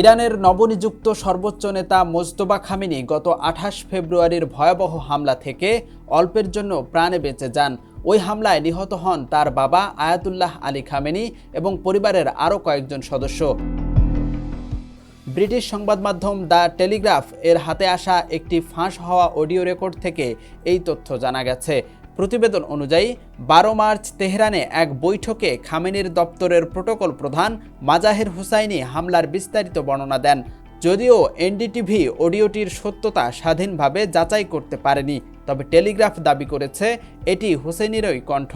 ইরানের নবনিযুক্ত সর্বোচ্চ নেতা মোজতবা খামেনি গত ২৮ ফেব্রুয়ারির ভয়াবহ হামলা থেকে অল্পের জন্য প্রাণে বেঁচে যান। ওই হামলায় নিহত হন তার বাবা আয়াতুল্লাহ আলী খামেনি এবং পরিবারের আরও কয়েকজন সদস্য। ব্রিটিশ সংবাদ মাধ্যম দ্য টেলিগ্রাফ এর হাতে আসা একটি ফাঁস হওয়া অডিও রেকর্ড থেকে এই তথ্য জানা গেছে। প্রতিবেদন অনুযায়ী ১২ মার্চ তেহরানে এক বৈঠকে খামেনির দপ্তরের প্রোটোকল প্রধান মাজাহের হুসাইনি হামলার বিস্তারিত বর্ণনা দেন। যদিও এনডিটিভি অডিওটির সত্যতা স্বাধীনভাবে যাচাই করতে পারেনি, তবে টেলিগ্রাফ দাবি করেছে এটি হুসেইনিরই কণ্ঠ।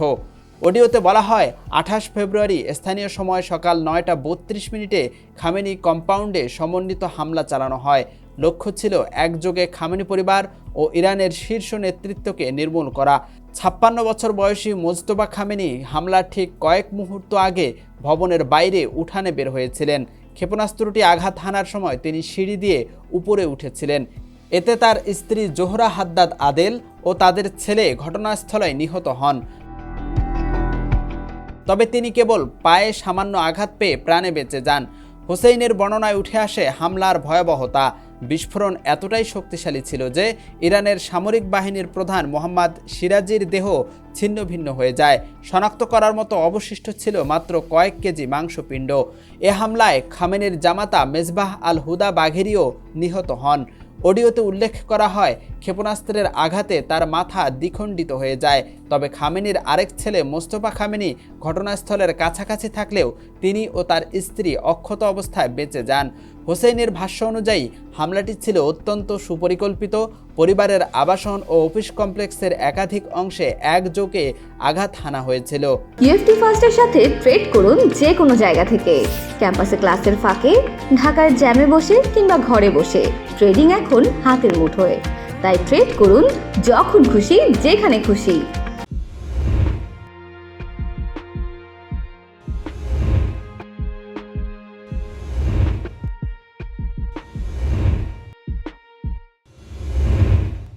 অডিওতে বলা হয়, ২৮ ফেব্রুয়ারি স্থানীয় সময় সকাল ৯টা ৩২ খামেনি কম্পাউন্ডে সমন্বিত হামলা চালানো হয়। লক্ষ্য ছিল একযোগে খামেনি পরিবার ও ইরানের শীর্ষ নেতৃত্বকে নির্মূল করা। ৫৬ বছর বয়সী মোজতবা খামেনি হামলার ঠিক কয়েক মুহূর্ত আগে ভবনের বাইরে উঠানে বের হয়েছিলেন। ক্ষেপণাস্ত্রটি আঘাত হানার সময় তিনি সিঁড়ি দিয়ে উপরে উঠেছিলেন। এতে তার স্ত্রী জোহরা হাদ্দাদ আদেল ও তাদের ছেলে ঘটনাস্থলে নিহত হন। তবে তিনি কেবল পায়ে সামান্য আঘাত পেয়ে প্রাণে বেঁচে যান। হুসেইনের বর্ণনায় উঠে আসে হামলার ভয়াবহতা। বিস্ফোরণ এতটাই শক্তিশালী ছিল যে ইরানের সামরিক বাহিনীর প্রধান মোহাম্মদ সিরাজির দেহ ছিন্ন ভিন্ন হয়ে যায়। শনাক্ত করার মতো অবশিষ্ট ছিল মাত্র কয়েক কেজি মাংসপিণ্ড। এ হামলায় খামেনির জামাতা মেজবাহ আল হুদা বাঘেরিও নিহত হন। অডিওতে উল্লেখ করা হয়, ক্ষেপণাস্ত্রের আঘাতে তার মাথা দ্বিখণ্ডিত হয়ে যায়। তবে খামেনির আরেক ছেলে মোস্তফা খামেনি ঘটনাস্থলের কাছাকাছি থাকলেও তিনি ও তার স্ত্রী অক্ষত অবস্থায় বেঁচে যান। হোসেইনের ভাষ্য অনুযায়ী হামলাটি ছিল অত্যন্ত সুপরিকল্পিত। পরিবারের আবাসন ও অফিস কমপ্লেক্সের একাধিক অংশে একযোগে আঘাত হানা হয়েছিল। ইউএফটি ফার্স্টের সাথে ট্রেড করুন যে কোনো জায়গা থেকে। ক্যাম্পাসে ক্লাসের ফাঁকে, ঢাকার জ্যামে বসে কিংবা ঘরে বসে। ট্রেডিং এখন হাতের মুঠোয়, তাই ট্রেড করুন যখন খুশি যেখানে খুশি।